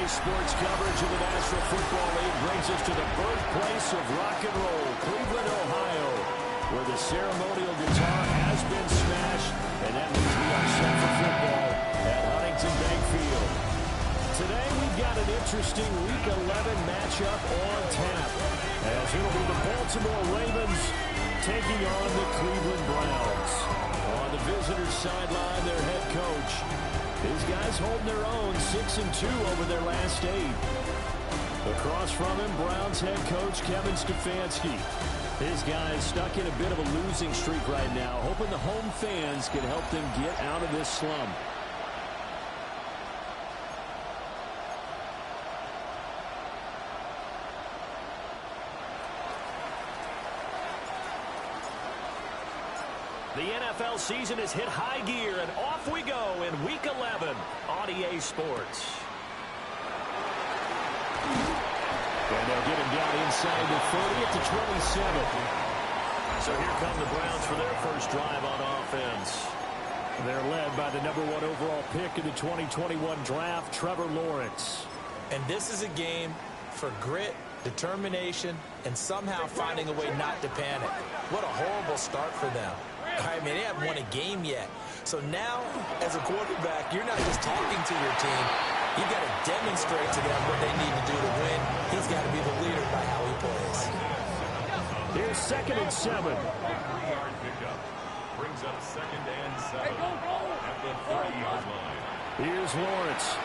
sports coverage of the National Football League brings us to the birthplace of rock and roll, Cleveland, Ohio, where the ceremonial guitar has been smashed, and that means we are set for football at Huntington Bank Field. Today we've got an interesting Week 11 matchup on tap, as it'll be the Baltimore Ravens taking on the Cleveland Browns. On the visitors' sideline, their head coach. These guys holding their own, 6-2 over their last 8. Across from him, Browns head coach Kevin Stefanski. His guys stuck in a bit of a losing streak right now, hoping the home fans can help them get out of this slump. The NFL season has hit high gear, and off we go in Week 11 on EA Sports. And they'll get him down inside the 30 at the 27. So here come the Browns for their first drive on offense. They're led by the #1 overall pick in the 2021 draft, Trevor Lawrence. And this is a game for grit, determination, and somehow finding a way not to panic. What a horrible start for them. I mean, they haven't won a game yet. So now, as a quarterback, you're not just talking to your team. You've got to demonstrate to them what they need to do to win. He's got to be the leader by how he plays. Here's 2nd and 7. Brings up 2nd and 7 at the 30-yard line. Here's Lawrence.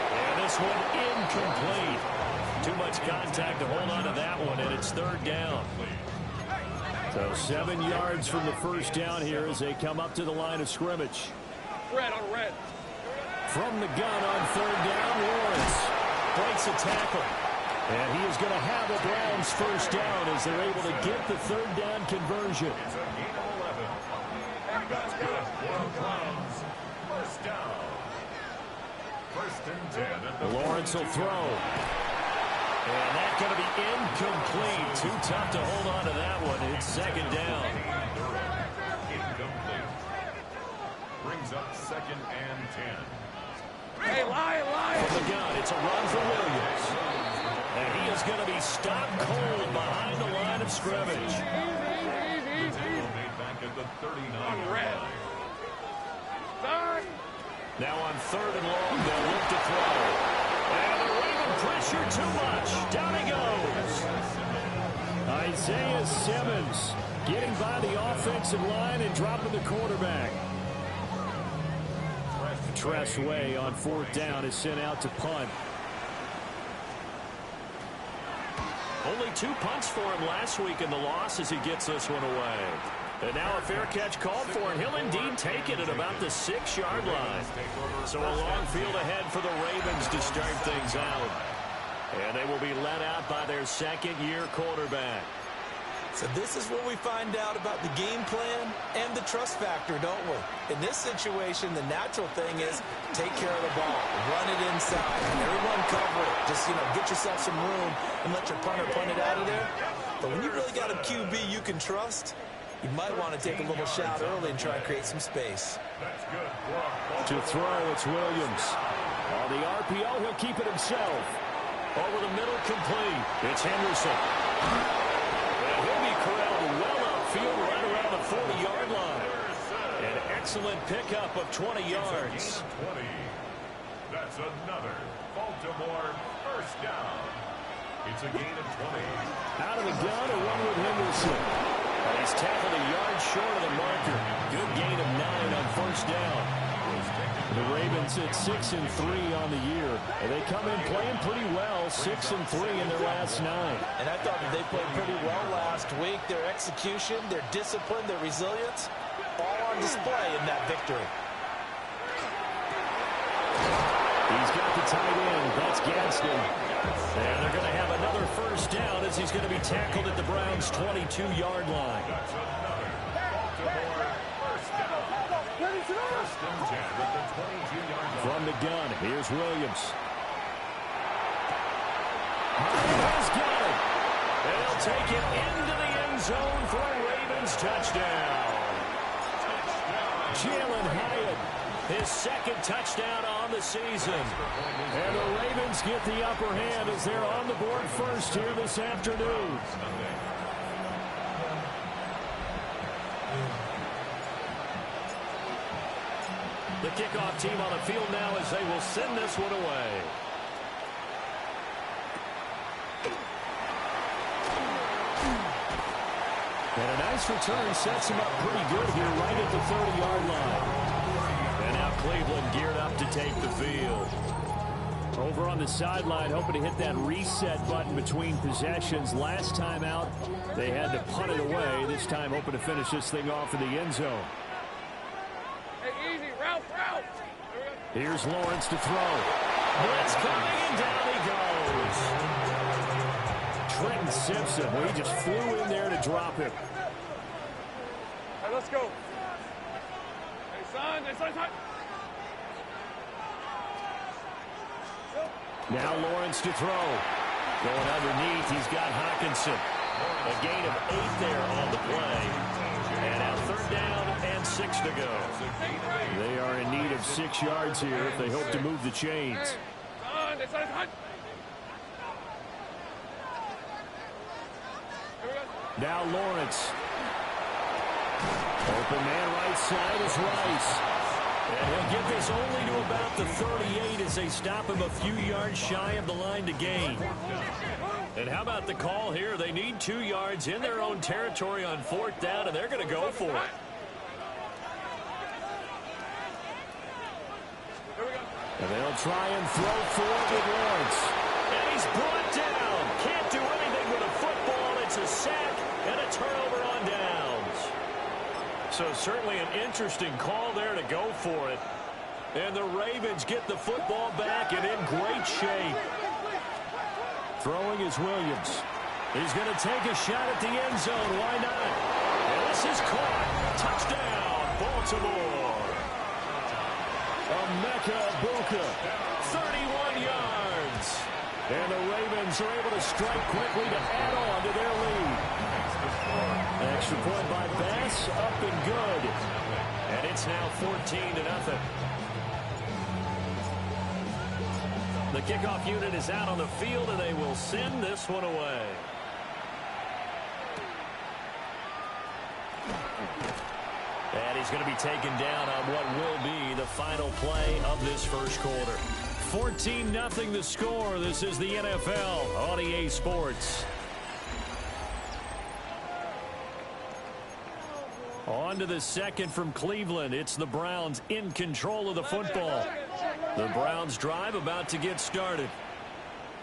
And this one incomplete. Too much contact to hold on to that one, and it's 3rd down. So 7 yards from the first down here as they come up to the line of scrimmage. Red on red. From the gun on 3rd down, Lawrence breaks a tackle. And he is going to have a Browns first down as they're able to get the 3rd down conversion. It's a gain of 11. That's good for Browns. First down. 1st and 10. Lawrence will throw. And that's going to be incomplete. Too tough to hold on to that one. It's 2nd down. Incomplete. Brings up 2nd and 10. Hey, Lion. From the gun, it's a run for Williams. And he is going to be stopped cold behind the line of scrimmage. Easy. Made back at the 39 red. Now on 3rd and long, they'll look to throw. And the Raven pressure too much. Down he goes. Isaiah Simmons getting by the offensive line and dropping the quarterback. Tressway on 4th down is sent out to punt. Only 2 punts for him last week in the loss as he gets this one away. And now a fair catch called for, and he'll indeed take it at about the 6-yard line. So a long field ahead for the Ravens to start things out. And they will be led out by their 2nd-year quarterback. So this is where we find out about the game plan and the trust factor, don't we? In this situation, the natural thing is take care of the ball, run it inside, everyone cover it. Just, get yourself some room and let your punter punt it out of there. But when you really got a QB you can trust, you might want to take a little shot early and try and create some space. To throw, it's Williams. On the RPO, he'll keep it himself. Over the middle, complete. It's Henderson. And he'll be corralled well upfield right around the 40-yard line. An excellent pickup of 20 yards. 20. That's another Baltimore first down. It's a gain of 20. Out of the gun, a run with Henderson. And he's tackled a yard short of the marker. Good gain of 9 on 1st down. The Ravens at 6-3 on the year. And they come in playing pretty well, 6-3 in their last 9. And I thought that they played pretty well last week. Their execution, their discipline, their resilience, all on display in that victory. He's got the tight end. That's Gadsden. And they're going to have another first down as he's going to be tackled at the Browns' 22-yard line. That's another Baltimore first down. First and 10 at the 22-yard line. From the gun, here's Williams. Has got it. And he'll take it into the end zone for a Ravens touchdown. Jalen Hyatt His second touchdown on the season. And the Ravens get the upper hand as they're on the board first here this afternoon. The kickoff team on the field now as they will send this one away. And a nice return sets him up pretty good here right at the 30-yard line. And now Cleveland geared up to take the field. Over on the sideline, hoping to hit that reset button between possessions. Last time out, they had to punt it away. This time hoping to finish this thing off in the end zone. Hey, easy, route. Here's Lawrence to throw. Blitz coming, and down he goes. Trenton Simpson, well, he just flew in there to drop him. Hey, let's go. Hey, son. Now Lawrence to throw. Going underneath, he's got Hockenson. A gain of 8 there on the play. And now 3rd down and 6 to go. They are in need of 6 yards here if they hope to move the chains. Now Lawrence. Open man right side is Rice. And he'll get this only to about the 38 as they stop him a few yards shy of the line to gain. And how about the call here? They need 2 yards in their own territory on 4th down, and they're going to go for it. And they'll try and throw forward with Lawrence. And he's brought down. Can't do anything with a football. It's a sack and a turnover on downs. So certainly an interesting call there to go for it. And the Ravens get the football back and in great shape. Throwing is Williams. He's going to take a shot at the end zone. Why not? And this is caught. Touchdown, Baltimore. Emeka Egbuka, 31 yards. And the Ravens are able to strike quickly to add on to their lead. Extra point by Bass, up and good. And it's now 14-0. The kickoff unit is out on the field, and they will send this one away. And he's going to be taken down on what will be the final play of this first quarter. 14-0 the score. This is the NFL on EA Sports. On to the second from Cleveland. It's the Browns in control of the football. The Browns drive about to get started.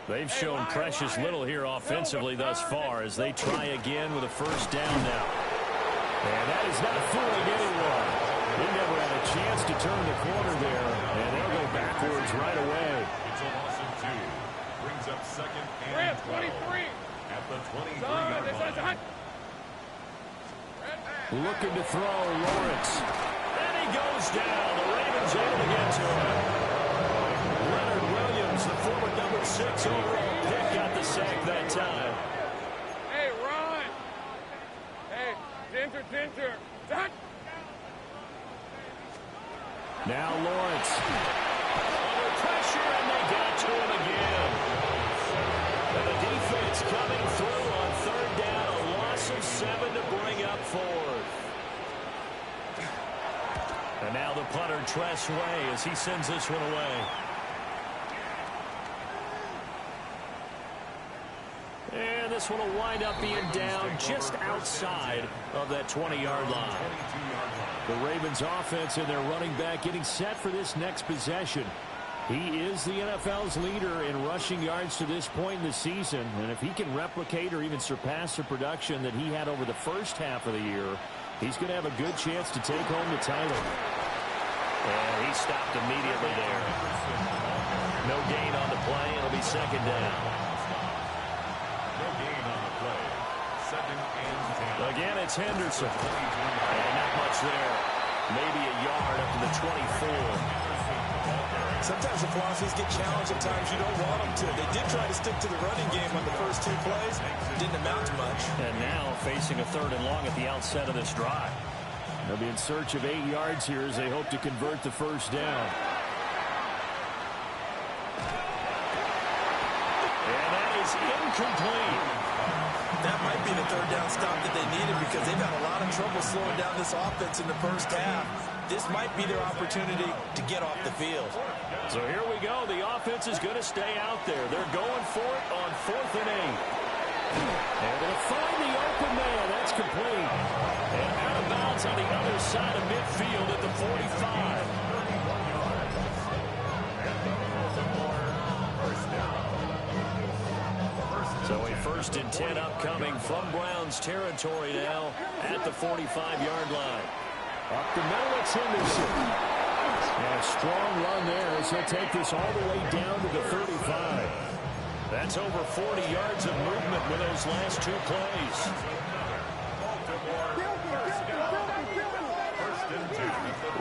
They've shown precious little here offensively thus far as they try again with a first down now. And that is not fooling anyone. They never had a chance to turn the corner there, and they'll go backwards right away. It's a loss of 2. Brings up 2nd and 12. At the 23-yard line. Looking to throw, Lawrence. And he goes down. The Ravens able to get to him. Leonard Williams, the former number 6 overall pick, got the sack that time. Hey, run. Hey, Ginger. Now Lawrence. Under pressure, and they got to him again. And the defense coming through on 3rd down. A loss of 7 to bring up 4th. And now the punter, Tress Way, as he sends this one away. And this one will wind up being down just outside of that 20-yard line. The Ravens offense and their running back getting set for this next possession. He is the NFL's leader in rushing yards to this point in the season. And if he can replicate or even surpass the production that he had over the first half of the year, he's going to have a good chance to take home the title. And he stopped immediately there. No gain on the play. It'll be 2nd down. No gain on the play. 2nd and 10. Again, it's Henderson. And not much there. Maybe a yard up to the 24. Sometimes the philosophies get challenged at times you don't want them to. They did try to stick to the running game on the first 2 plays. Didn't amount to much. And now facing a 3rd and long at the outset of this drive. They'll be in search of 8 yards here as they hope to convert the first down. And that is incomplete. That might be the third down stop that they needed because they've had a lot of trouble slowing down this offense in the first half. This might be their opportunity to get off the field. So here we go. The offense is going to stay out there. They're going for it on 4th and 8. They're going to find the open man. That's complete. And out of bounds on the other side of midfield at the 45. So a 1st and 10 upcoming from Browns territory now at the 45-yard line. Up the middle, it's Henderson. And a strong run there as he'll take this all the way down to the 35. That's over 40 yards of movement with those last 2 plays.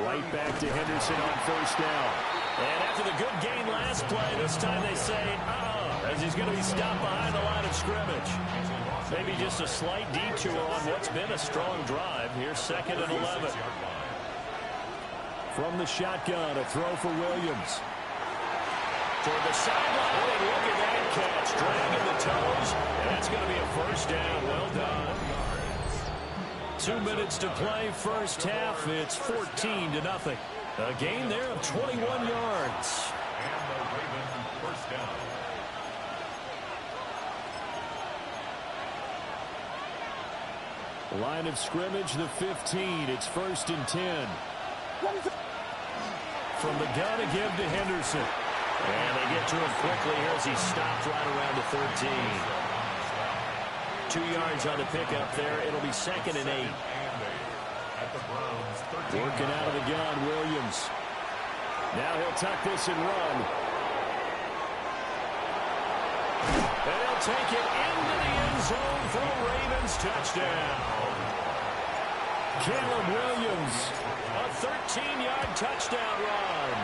Right back to Henderson on 1st down. And after the good gain last play, this time they say, as he's going to be stopped behind the line of scrimmage. Maybe just a slight detour on what's been a strong drive. Here's 2nd and 11. From the shotgun, a throw for Williams. Toward the sideline, and look at that catch. Dragging the toes, and that's going to be a first down. Well done. 2 minutes to play first half. It's 14-0. A gain there of 21 yards. And the Ravens first down. Line of scrimmage, the 15. It's 1st and 10. From the gun again to Henderson. And they get to him quickly here as he stopped right around the 13. 2 yards on the pickup there. It'll be 2nd and 8. Working out of the gun, Williams. Now he'll tuck this and run. And he'll take it into the end zone for a Ravens touchdown. Caleb Williams, a 13-yard touchdown run.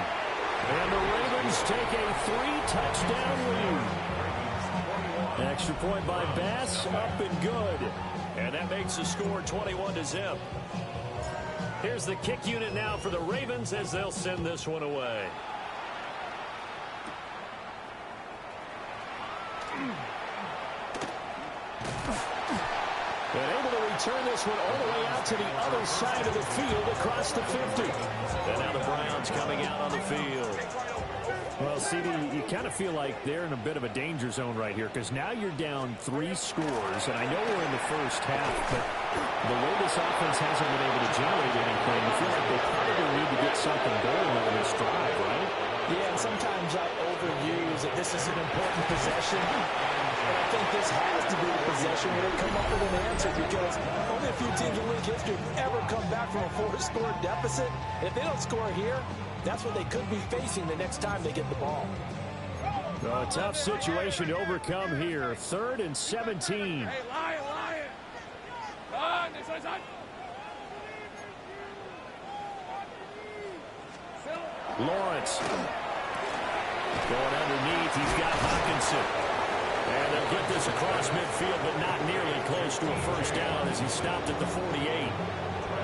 And the Ravens take a 3-touchdown lead. Extra point by Bass, up and good. And that makes the score 21-0. Here's the kick unit now for the Ravens as they'll send this one away. And able to return this one all the way out to the other side of the field across the 50. And now the Browns coming out on the field. Well, CD, you kind of feel like they're in a bit of a danger zone right here because now you're down 3 scores. And I know we're in the first half, but the way this offense hasn't been able to generate anything, you feel like they probably need to get something going on this drive, right? Yeah, and sometimes I overuse that this is an important possession. And I think this has to be the possession where they come up with an answer because only a few teams in league history have ever come back from a 4-score deficit. If they don't score here, that's what they could be facing the next time they get the ball. A tough situation to overcome here. 3rd and 17. Hey, Lion! This one's on. Lawrence. Going underneath, he's got Hawkinson. And they'll get this across midfield, but not nearly close to a first down as he stopped at the 48.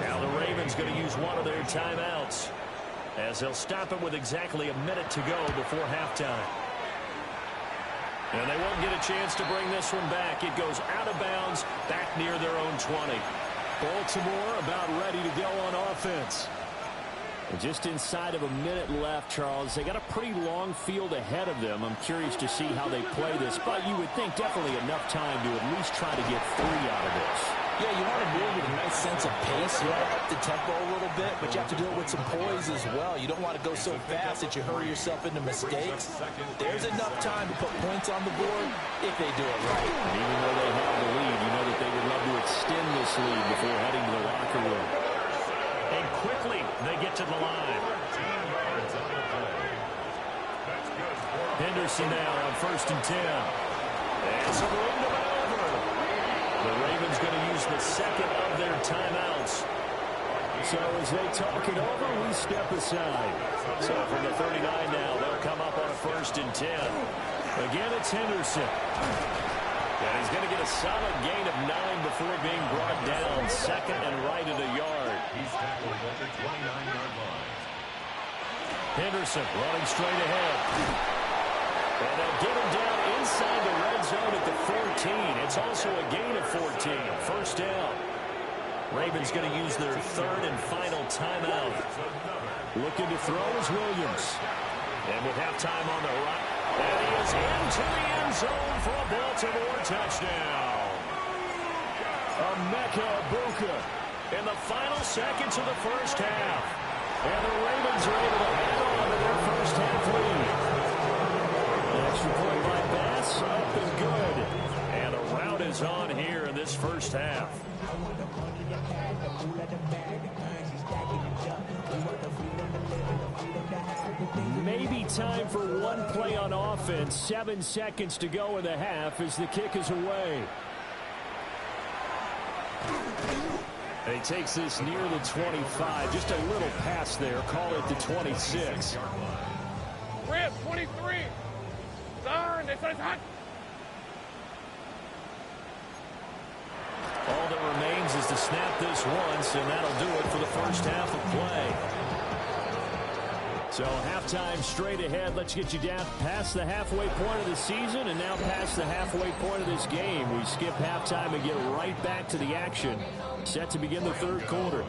Now the Ravens going to use one of their timeouts as they'll stop it with exactly a minute to go before halftime. And they won't get a chance to bring this one back. It goes out of bounds back near their own 20. Baltimore about ready to go on offense. And just inside of a minute left, Charles. They got a pretty long field ahead of them. I'm curious to see how they play this, but you would think definitely enough time to at least try to get 3 out of this. Yeah, you want to move with a nice sense of pace. You want to up the tempo a little bit, but you have to do it with some poise as well. You don't want to go so fast that you hurry yourself into mistakes. There's enough time to put points on the board if they do it right. And even though they have the lead, you know that they would love to extend this lead before heading to the locker room. And quickly, they get to the line. Henderson now on 1st and 10. And some room to maneuver. The Ravens going to use the 2nd of their timeouts. So as they talk it over, we step aside. So from the 39 now, they'll come up on a 1st and 10. Again, it's Henderson. And he's going to get a solid gain of 9 before being brought down. 2nd and right at a yard. at the 29-yard line. Henderson running straight ahead. And they'll get him down inside the red zone at the 14. It's also a gain of 14. First down. Ravens going to use their third and final timeout. Looking to throw is Williams. And with halftime on the right, and he is into the end zone for a Baltimore touchdown. Emeka Egbuka in the final seconds of the first half. And the Ravens are able to hang on to their first half lead. An extra point by Bass, up and good. And a rout is on here in this first half. Maybe time for one play on offense. 7 seconds to go in the half as the kick is away. And he takes this near the 25. Just a little pass there. Call it the 26. Red 23. Turn. All that remains is to snap this once, and that'll do it for the first half of play. So halftime straight ahead. Let's get you down past the halfway point of the season and now past the halfway point of this game. We skip halftime and get right back to the action. Set to begin the third quarter.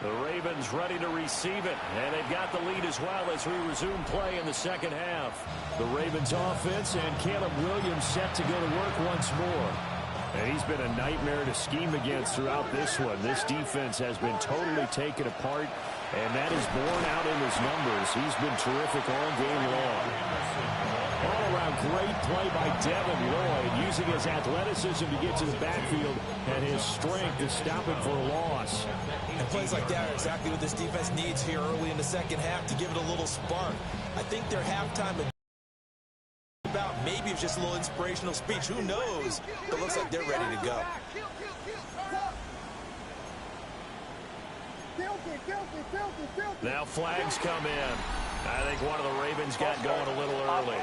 The Ravens ready to receive it, and they've got the lead as well as we resume play in the second half. The Ravens offense and Caleb Williams set to go to work once more. And he's been a nightmare to scheme against throughout this one. This defense has been totally taken apart, and that is borne out in his numbers. He's been terrific all game long. All-around great play by Devin Lloyd, using his athleticism to get to the backfield and his strength to stop him for a loss. And plays like that are exactly what this defense needs here early in the second half to give it a little spark. I think their halftime about maybe it's just a little inspirational speech. Who knows? But it looks like they're ready to go. Now flags come in. I think one of the Ravens got going a little early.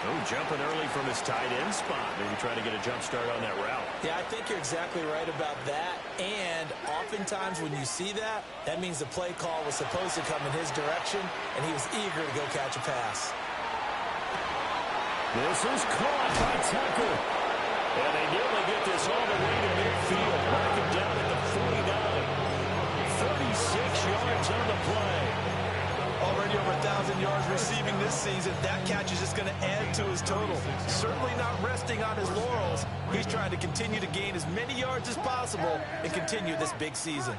Oh, jumping early from his tight end spot. Maybe trying to get a jump start on that route. Yeah, I think you're exactly right about that. And oftentimes when you see that, that means the play call was supposed to come in his direction, and he was eager to go catch a pass. This is caught by Tucker. And they nearly get this all the way to midfield. Mark him down at the 49. 36 yards on the play. Already over 1,000 yards receiving this season. That catch is just going to add to his total. Certainly not resting on his laurels. He's trying to continue to gain as many yards as possible and continue this big season.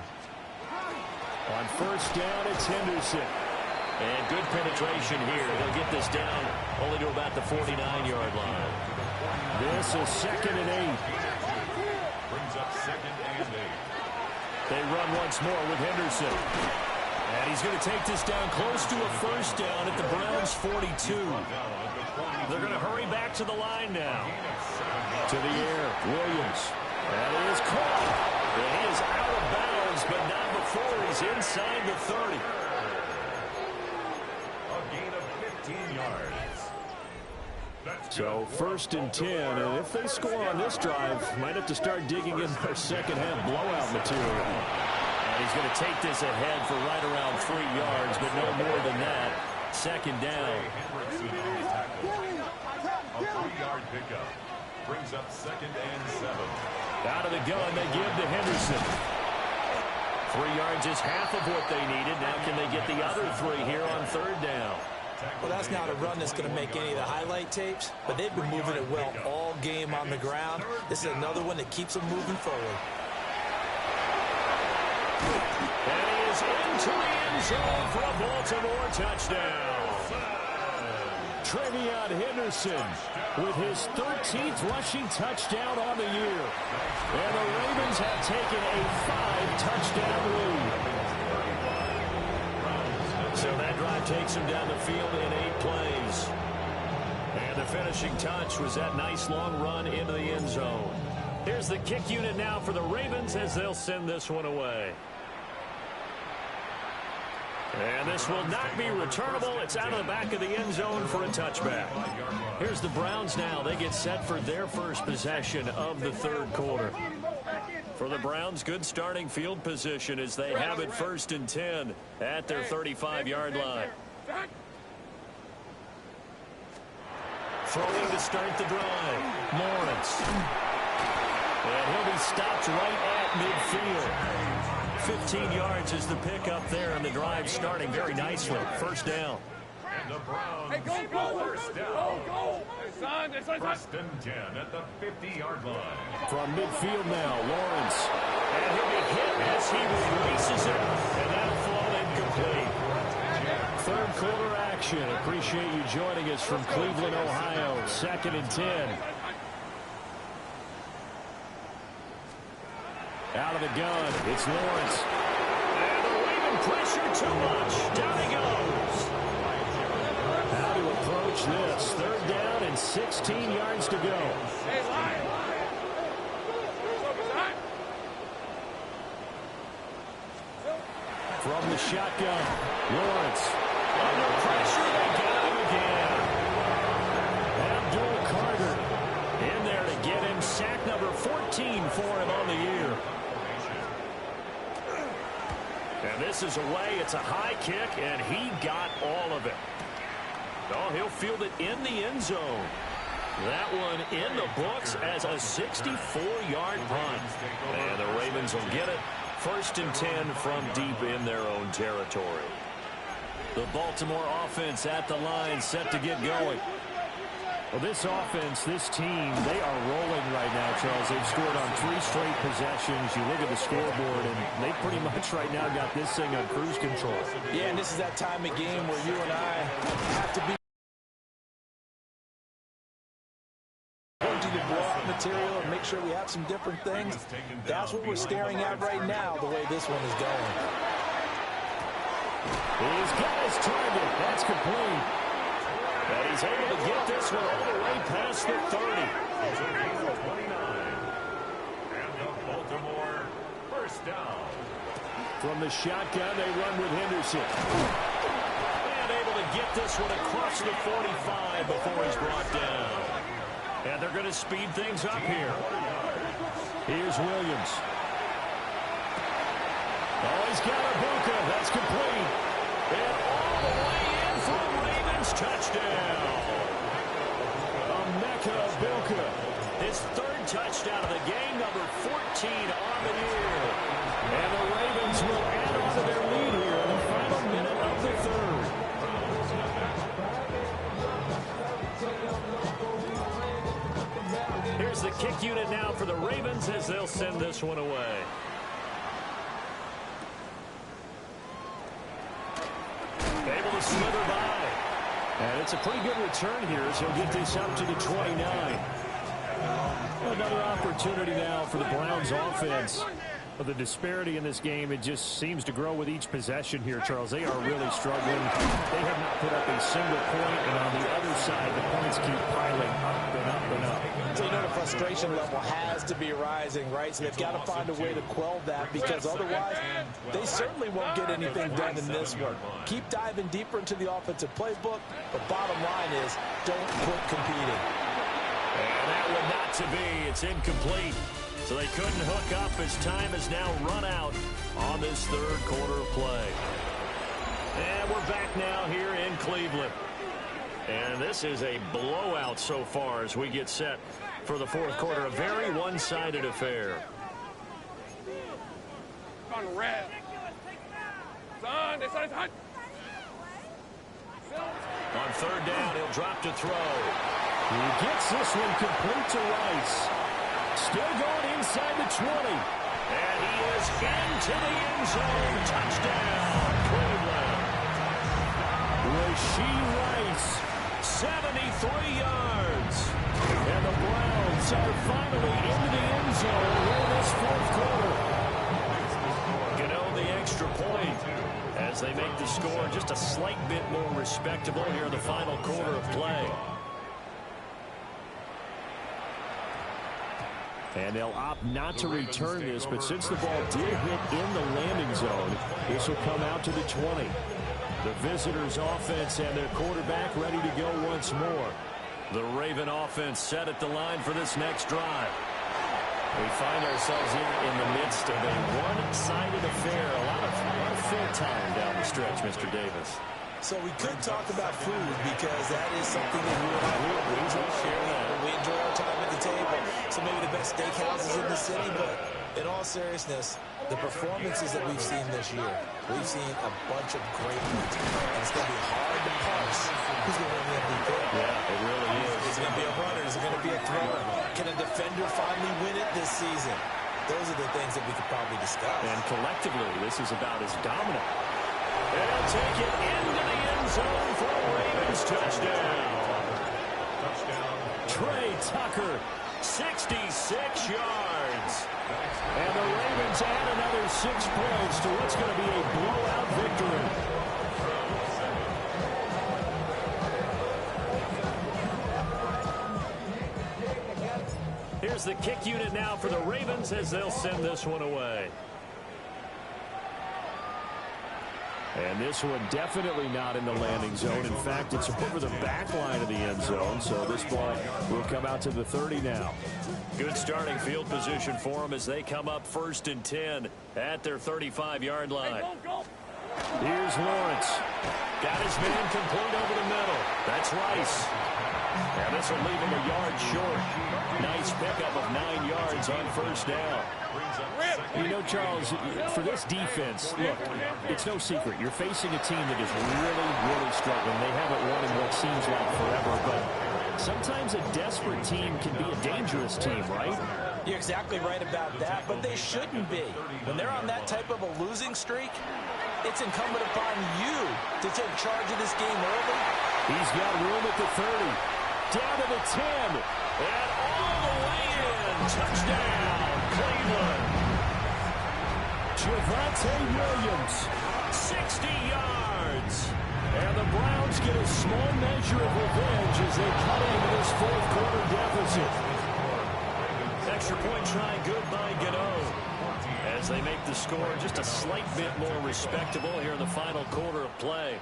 On first down, it's Henderson. And good penetration here. He'll get this down only to about the 49-yard line. This is 2nd and 8. Brings up 2nd and 8. They run once more with Henderson. And he's going to take this down close to a first down at the Browns' 42. They're going to hurry back to the line now. To the air, Williams. And it is caught. And he is out of bounds, but not before he's inside the 30. A gain of 15 yards. So 1st and 10, and if they score on this drive, might have to start digging in their second half blowout material. And he's going to take this ahead for right around 3 yards, but no more than that. 2nd down. A 3-yard pickup. Brings up 2nd and 7. Out of the gun, they give to Henderson. 3 yards is half of what they needed. Now can they get the other 3 here on 3rd down? Well, that's not a run that's going to make any of the highlight tapes, but they've been moving it well all game on the ground. This is another one that keeps them moving forward. And he is into the end zone for a Baltimore touchdown. Trevion Henderson with his 13th rushing touchdown on the year. And the Ravens have taken a 5-touchdown lead. So that drive takes him down the field in 8 plays. And the finishing touch was that nice long run into the end zone. Here's the kick unit now for the Ravens as they'll send this one away. And this will not be returnable. It's out of the back of the end zone for a touchback. Here's the Browns now. They get set for their first possession of the third quarter. For the Browns, good starting field position as they have it 1st and 10 at their 35-yard line. Throwing to start the drive, Lawrence. And he'll be stopped right at midfield. 15 yards is the pickup there, and the drive starting very nicely. First down. And the Browns, Hey, go! first down. Go! Son. 1st and 10 at the 50-yard line. From midfield now, Lawrence. And he'll be hit as he releases it, and that'll fall incomplete. Third quarter action. Appreciate you joining us from Cleveland, Ohio. 2nd and 10. Out of the gun, it's Lawrence. And the Raven pressure too much. Down he goes. How to approach this? 3rd down and 16 yards to go. From the shotgun, Lawrence. Under pressure, they got him again. Abdul Carter in there to get him. Sack number 14 for him on the year. And this is away. It's a high kick, and he got all of it. Oh, he'll field it in the end zone. That one in the books as a 64-yard punt. And the Ravens will get it. 1st and 10 from deep in their own territory. The Baltimore offense at the line, set to get going. Well, this offense, this team, they are rolling right now, Charles. They've scored on 3 straight possessions. You look at the scoreboard, and they pretty much right now got this thing on cruise control. Yeah, and this is that time of game where you and I have to be to blow out material and make sure we have some different things. That's what we're staring at right now, the way this one is going. He's got his target. That's complete. And he's able to get this one all the way past the 30. 29. And the Baltimore first down. From the shotgun, they run with Henderson. And able to get this one across the 45 before he's brought down. And they're going to speed things up here. Here's Williams. Oh, he's got a Buka. That's complete. And all the way in for a Ravens touchdown. Emeka Buka. His 3rd touchdown of the game, number 14 on the year. And the Ravens will add on to their lead here in the final minute of the 3rd. Here's the kick unit now for the Ravens as they'll send this one away. Able to slither by. And it's a pretty good return here as he'll get this up to the 29. Another opportunity now for the Browns offense. But the disparity in this game, it just seems to grow with each possession here, Charles. They are really struggling. They have not put up a single point, and on the other side, the points keep piling up and up and up. So you know the frustration level has to be rising, right? So they've got to find a way to quell that, because otherwise they certainly won't get anything done in this one. Keep diving deeper into the offensive playbook. The bottom line is don't quit competing. And that one not to be. It's incomplete. So they couldn't hook up as time has now run out on this 3rd quarter play. And we're back now here in Cleveland. And this is a blowout so far as we get set for the 4th quarter. A very one-sided affair. On the red. Son. On 3rd down, he'll drop to throw. He gets this one complete to Rice. Still going inside the 20. And he is into the end zone. Touchdown, Cleveland. Rashee Rice, 73 yards. And the Browns are finally into the end zone in this 4th quarter. Gano the extra point as they make the score just a slight bit more respectable here in the final quarter of play. And they'll opt not to return this, but since the ball did hit in the landing zone, this will come out to the 20. The visitors' offense and their quarterback ready to go once more. The Raven offense set at the line for this next drive. We find ourselves here in the midst of a one-sided affair. A lot of fill time down the stretch, Mr. Davis. So we could talk about food because that is something that you and I we enjoy sharing. We enjoy our time at the table. So maybe the best steakhouses in the city, but in all seriousness, the performances that we've seen this year, we've seen a bunch of great ones. And it's going to be hard to parse who's going to win the MVP. Yeah, it really is. Is it going to be a runner? Is it going to be a thrower? Can a defender finally win it this season? Those are the things that we could probably discuss. And collectively, this is about as dominant. They'll take it into the end zone for a Ravens touchdown. Trey Tucker, 66 yards. And the Ravens add another 6 points to what's going to be a blowout victory. Here's the kick unit now for the Ravens as they'll send this one away. And this one definitely not in the landing zone. In fact, it's over the back line of the end zone, so this ball will come out to the 30 now. Good starting field position for them as they come up 1st and 10 at their 35-yard line. Here's Lawrence. Got his man complete over the middle. That's Rice. And this will leave him a yard short. Nice pickup of 9 yards on 1st down. You know, Charles, for this defense, look, it's no secret. You're facing a team that is really, really struggling. They haven't won in what seems like forever, but sometimes a desperate team can be a dangerous team, right? You're exactly right about that, but they shouldn't be. When they're on that type of a losing streak, it's incumbent upon you to take charge of this game early. He's got room at the 30. Down to the 10. And all the way in. Touchdown, Cleveland. Javonte Williams, 60 yards. And the Browns get a small measure of revenge as they cut into this 4th quarter deficit. Extra point try good by Gano as they make the score just a slight bit more respectable here in the final quarter of play.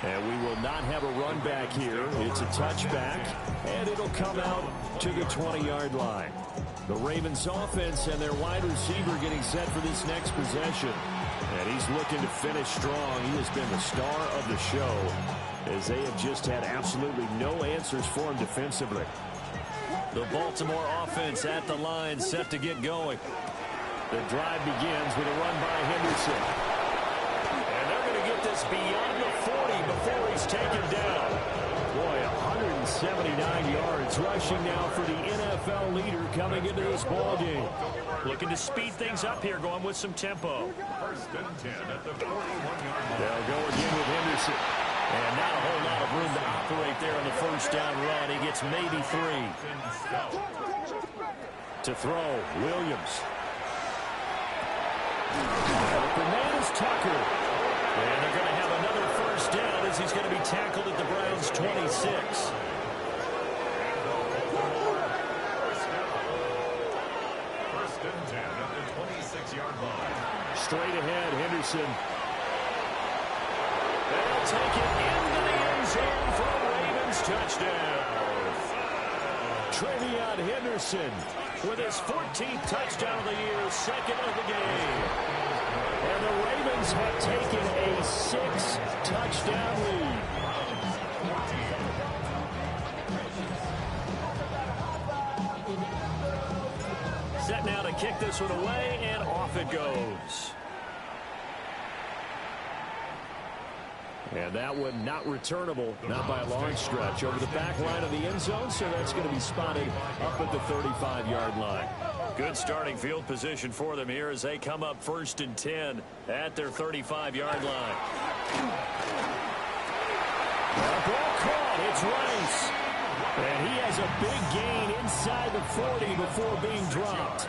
And we will not have a run back here. It's a touchback, and it'll come out to the 20-yard line. The Ravens offense and their wide receiver getting set for this next possession. And he's looking to finish strong. He has been the star of the show as they have just had absolutely no answers for him defensively. The Baltimore offense at the line set to get going. The drive begins with a run by Henderson. And they're going to get this beyond the 40 before he's taken down. Boy, 179 yards rushing now for the NFL leader coming into this ballgame. Looking to speed things up here, going with some tempo. 1st and 10 at the 41-yard line. They'll go again with Henderson. And not a whole lot of room to operate there on the 1st down run. He gets maybe 3. To throw, Williams. The man is Tucker. And they're going to have another 1st down as he's going to be tackled at the Browns' 26. Straight ahead, Henderson. They'll take it into the end zone for a Ravens touchdown. Trevion Henderson with his 14th touchdown of the year, 2nd of the game. And the Ravens have taken a 6-touchdown lead. Set now to kick this one away, and off it goes. And that one not returnable, not by a long stretch, over the back line of the end zone, so that's going to be spotted up at the 35-yard line. Good starting field position for them here as they come up 1st and 10 at their 35-yard line. Ball caught. It's Rice. And he has a big gain inside the 40 before being dropped.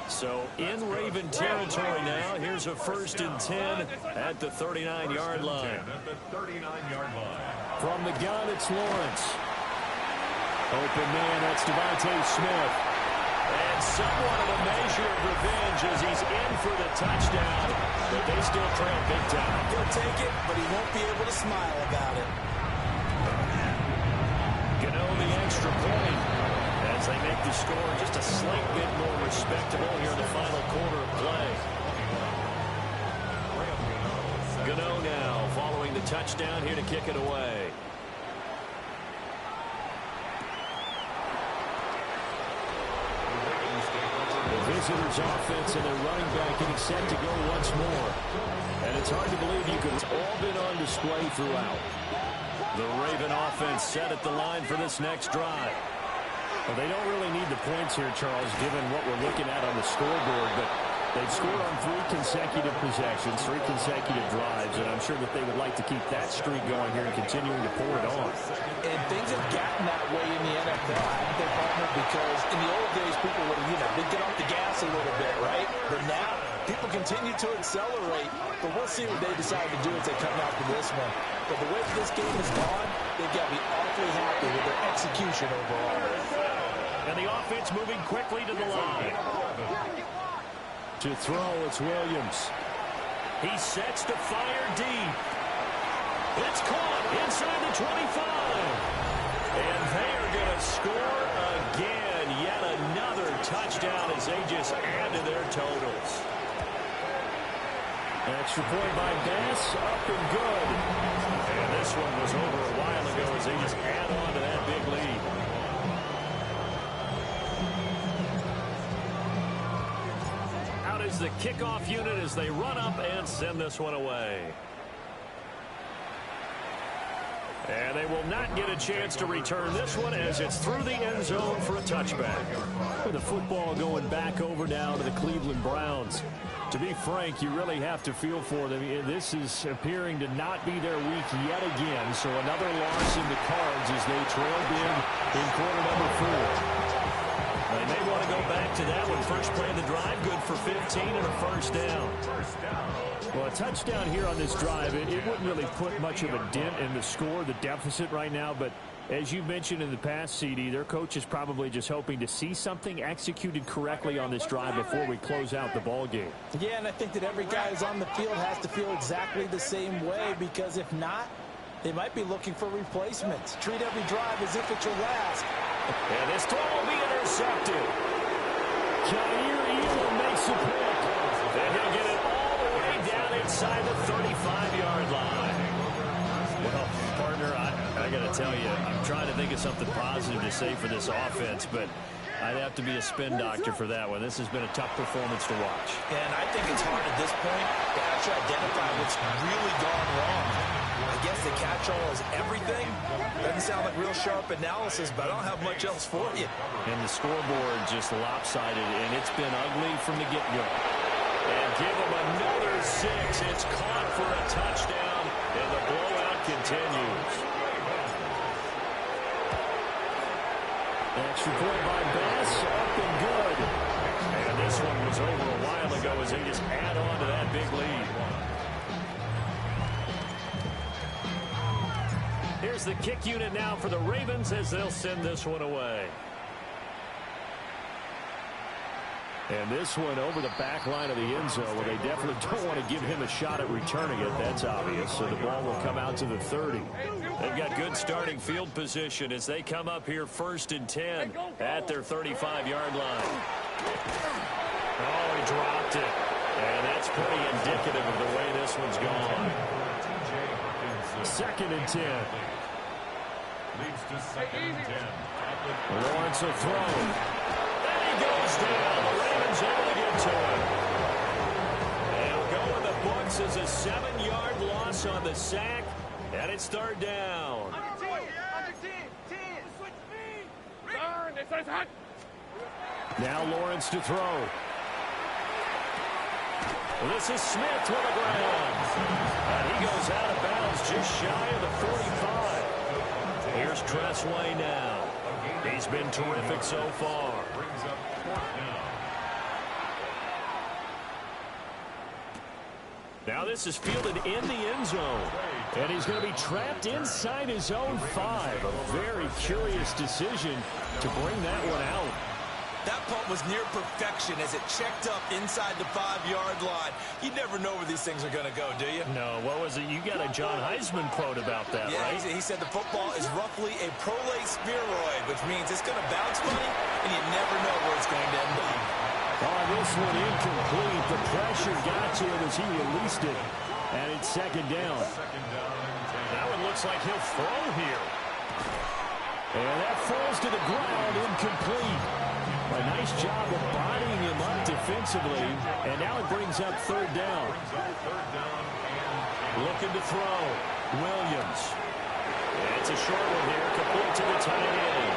So in Raven territory now. Here's a 1st and 10 at the 39-yard line. At the 39-yard line. From the gun, it's Lawrence. Open man, that's Devontae Smith. And somewhat of a measure of revenge as he's in for the touchdown. But they still trail big time. He'll take it, but he won't be able to smile about it. Gano the extra point as they make the score just a slight bit more respectable here in the final quarter of play. Gano now following the touchdown here to kick it away. The visitors' offense and their running back getting set to go once more. And it's hard to believe it's all been on display throughout. The Raven offense set at the line for this next drive. Well, they don't really need the points here, Charles, given what we're looking at on the scoreboard, but they've scored on 3 consecutive possessions, 3 consecutive drives, and I'm sure that they would like to keep that streak going here and continuing to pour it on. And things have gotten that way in the NFL, haven't they, partner? Because in the old days, people would, they'd get off the gas a little bit, right? But now, people continue to accelerate, but we'll see what they decide to do as they come out to this one. But the way this game has gone, they've got to be awfully happy with their execution overall. And the offense moving quickly to the line. To throw, it's Williams. He sets to fire deep. It's caught inside the 25. And they are going to score again. Yet another touchdown as they just add to their totals. Extra point by Bass, up and good. And this one was over a while ago as they just add on to that big lead. Out is the kickoff unit as they run up and send this one away. And they will not get a chance to return this one as it's through the end zone for a touchback. With the football going back over now to the Cleveland Browns. To be frank, you really have to feel for them. This is appearing to not be their week yet again. So another loss in the cards as they trail big in quarter number 4. They may want to go back to that one. First play of the drive, good for 15 and a first down. Well, a touchdown here on this drive, it wouldn't really put much of a dent in the score, the deficit right now. But as you mentioned in the past, CD, their coach is probably just hoping to see something executed correctly on this drive before we close out the ball game. Yeah, and I think that every guy who's on the field has to feel exactly the same way, because if not, they might be looking for replacements. Treat every drive as if it's your last. And this throw will be intercepted. Jair Elam makes a pick. And he'll get it all the way down inside the 35-yard line. Well, partner, I got to tell you, I'm trying to think of something positive to say for this offense, but I'd have to be a spin doctor for that one. This has been a tough performance to watch. And I think it's hard at this point to actually identify what's really gone wrong. I guess the catch-all is everything. Doesn't sound like real sharp analysis, but I don't have much else for you. And the scoreboard just lopsided, and it's been ugly from the get-go. And give them another 6. It's caught for a touchdown, and the blowout continues. Extra point by Bass, up and good. And this one was over a while ago as they just add on to that big lead. Here's the kick unit now for the Ravens as they'll send this one away. And this one over the back line of the end zone, where they definitely don't want to give him a shot at returning it. That's obvious. So the ball will come out to the 30. They've got good starting field position as they come up here 1st and 10 at their 35-yard line. Oh, he dropped it. And that's pretty indicative of the way this one's gone. 2nd and 10. Leads to 2nd and 10. Lawrence will throw. Then he goes down. The Ravens able to get to him. And will go in the books as a 7-yard loss on the sack. And it's 3rd down. Now Lawrence to throw. This is Smith with the ground. And he goes out of bounds just shy of the 45. Here's Tressway now. He's been terrific so far. Brings up 4th down. Now this is fielded in the end zone. And he's going to be trapped inside his own 5. A very curious decision to bring that one out. That punt was near perfection as it checked up inside the 5-yard line. You never know where these things are going to go, do you? No, what was it? You got a John Heisman quote about that, yeah, right? He said the football is roughly a prolate spheroid, which means it's going to bounce funny, and you never know where it's going to end up. On this one, incomplete. The pressure got to him as he released it. And it's second down. Now it looks like he'll throw here. And that falls to the ground, incomplete. A nice job of bodying him up defensively. And now it brings up third down. Looking to throw. Williams. It's a short one here, complete to the tight end.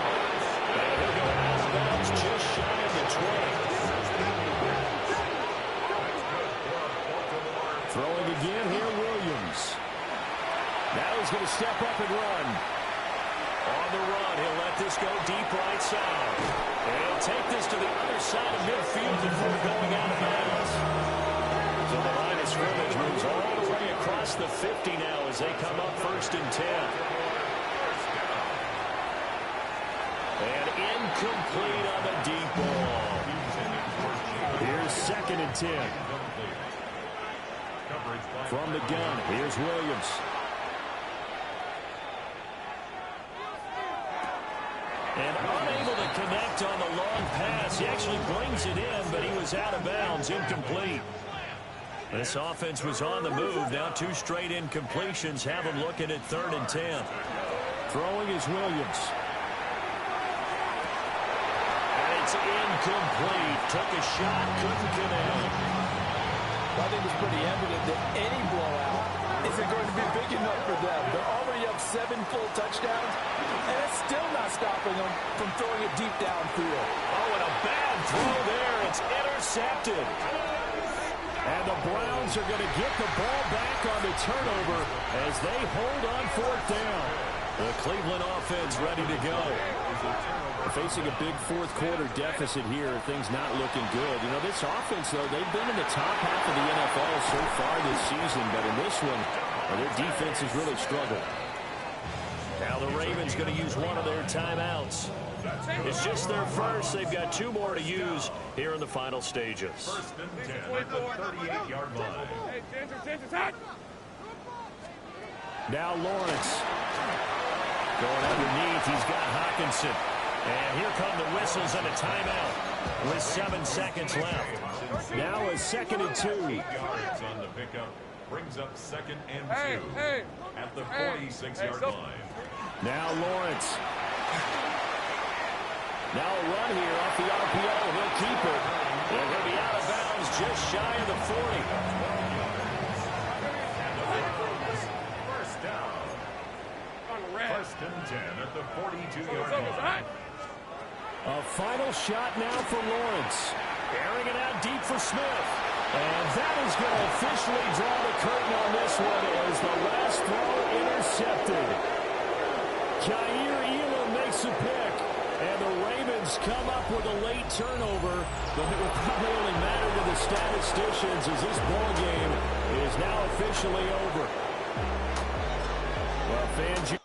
And he'll go out of bounds just shy of the 20. Throwing again here, Williams. Now he's going to step up and run. On the run, he'll let this go deep right side. And he'll take this to the other side of midfield before going out of bounds. So the line of scrimmage moves all the way across the 50 now as they come up 1st and 10. And incomplete on the deep ball. Here's 2nd and 10. From the gun, here's Williams. And unable to connect on the long pass. He actually brings it in, but he was out of bounds, incomplete. This offense was on the move. Now 2 straight incompletions have him looking at 3rd and 10. Throwing is Williams. And it's incomplete. Took a shot, couldn't connect. I think it's pretty evident that any blowout isn't going to be big enough for them. They're already up 7 full touchdowns, and it's still not stopping them from throwing it deep downfield. Oh, and a bad throw there. It's intercepted. And the Browns are going to get the ball back on the turnover as they hold on 4th down. The Cleveland offense ready to go. They're facing a big 4th quarter deficit here. Things not looking good. You know, this offense, though, they've been in the top half of the NFL so far this season. But in this one, their defense has really struggled. Now the Ravens going to use one of their timeouts. It's just their first. They've got 2 more to use here in the final stages. 1st and 10 at the 38-yard line. Now Lawrence. Going underneath, he's got Hawkinson. And here come the whistles and a timeout with 7 seconds left. Now a 2nd and 2. 8 yards on the pickup. Brings up 2nd and 2 at the 46-yard line. Now Lawrence. Now a run here off the RPO. He'll keep it. They're going to be out of bounds just shy of the 40. First down. 1st and 10 at the 42-yard line. A final shot now for Lawrence. Airing it out deep for Smith. And that is going to officially draw the curtain on this one as the last throw intercepted. Jair Elam makes a pick. And the Ravens come up with a late turnover. But it will probably only matter to the statisticians as this ball game is now officially over. Well, fans...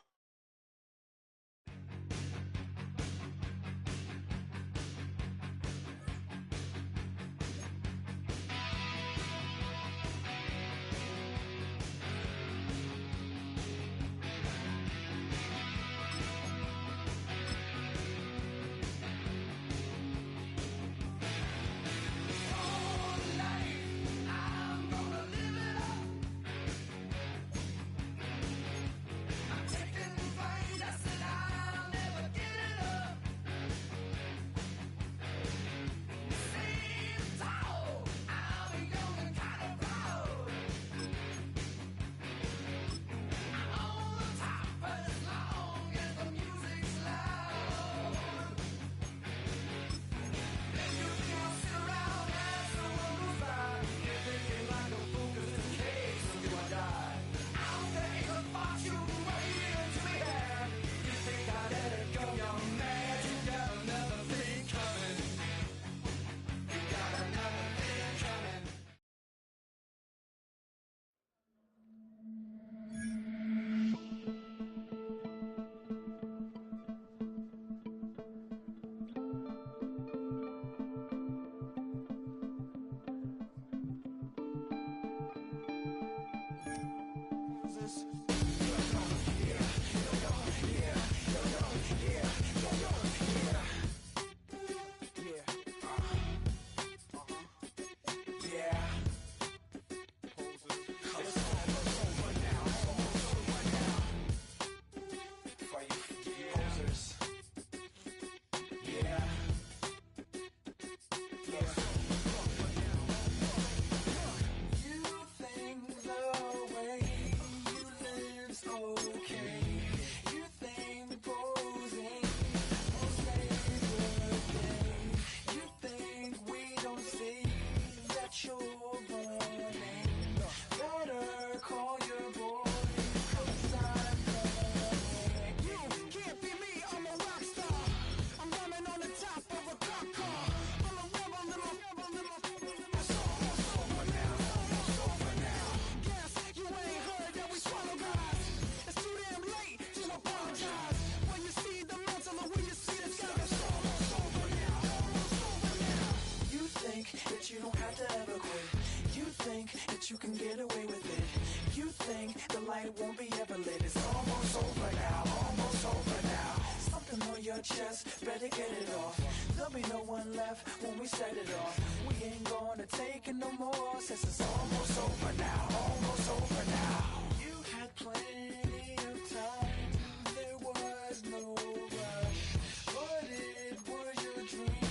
You can get away with it. You think the light won't be ever lit. It's almost over now, almost over now. Something on your chest, better get it off. There'll be no one left when we set it off. We ain't gonna take it no more, since it's almost over now, almost over now. You had plenty of time, there was no rush, but it was your dream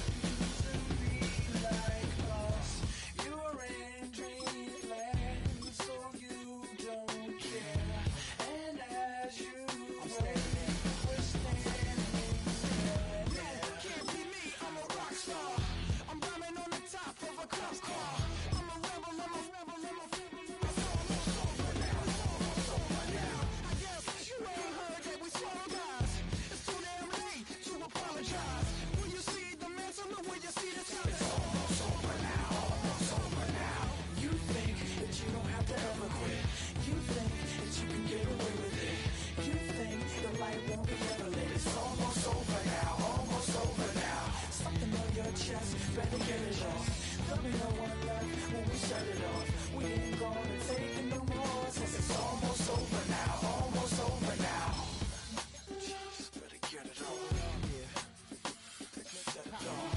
to be like us. You're in dreamland, so you don't care. And as you wait, we're standing there. Can't be me, I'm a rock star. I'm rhyming on the top of a cop car. I'm a rebel, I'm a rebel, I'm a rebel. It's almost over now, it's almost over now. I guess you ain't heard that we swallow guys. It's too damn late to apologize. When you see the mantle or when you see the sun, it's almost over now, almost over now. You think that you don't have to ever quit. You think that you can get away with it. You think the light won't be ever lit. It's almost over now, almost over now. Something on your chest, better get it off. There'll be no one left when we shut it off. We ain't gonna take it no more, since it's almost over now, almost over now. Just better get it off. Yeah. Get it off.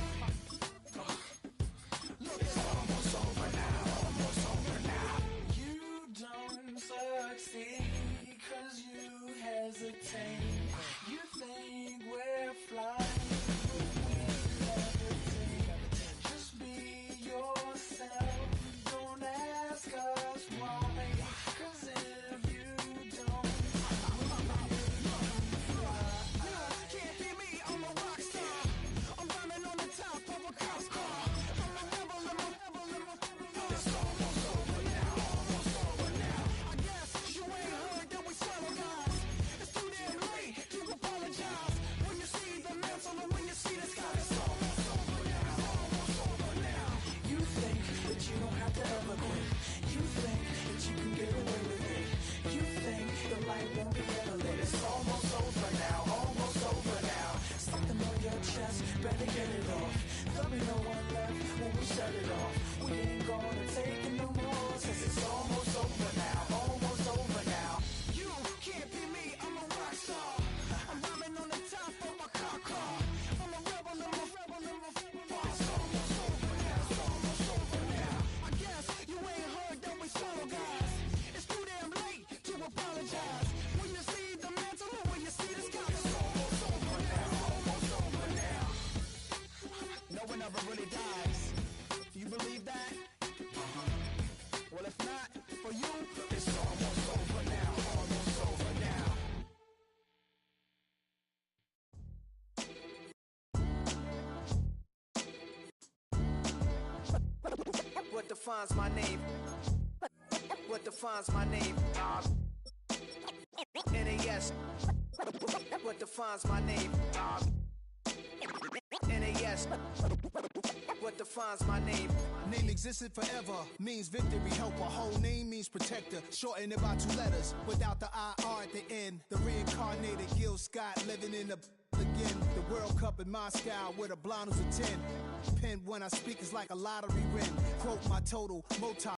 Look, it's almost over now, almost over now. You don't succeed, cause you hesitate. You think we're flying, but we levitate. Just be yourself, don't ask us why. Cause if you don't, can't be me, I'm a rock star. I'm rhyming on the top of a cop's car. I'm a rebel, I'm a rebel, I'm a rebel. It's almost over now, almost over now. I guess you ain't heard that we swallow guys. It's too damn late to apologize. When you see the mantle or when you see the sky, it's almost over now, almost over now. You think that you don't have to ever quit. You think that you can get away with it. You think the light won't be ever lit. It's almost over now, almost over now. Something on your chest, better get it off. There'll be no one left when we shut it off. We ain't gonna take it no more, since it's almost over now, almost over now. You can't be me, I'm a rock star. I'm rhyming on the top of my car. I'm a rebel, I'm a rebel, I'm a rebel. It's almost over now, it's almost over now. I guess you ain't heard that we swallow guys. It's too damn late to apologize. When you see the mantle or when you see the sky, it's almost over now, almost over now. No one ever really dies. Do you believe that? Well, if not, for you, it's almost over now, almost over now. What defines my name? What defines my name? NAS. What defines my name? NAS. What defines my name? Name existed forever, means victory, helper. Whole name means protector, shortened it by 2 letters, without the IR at the end. The reincarnated Gil Scott, living in the again. The World Cup in Moscow, with a blind who's a 10. Pen when I speak is like a lottery win. Quote my total, multi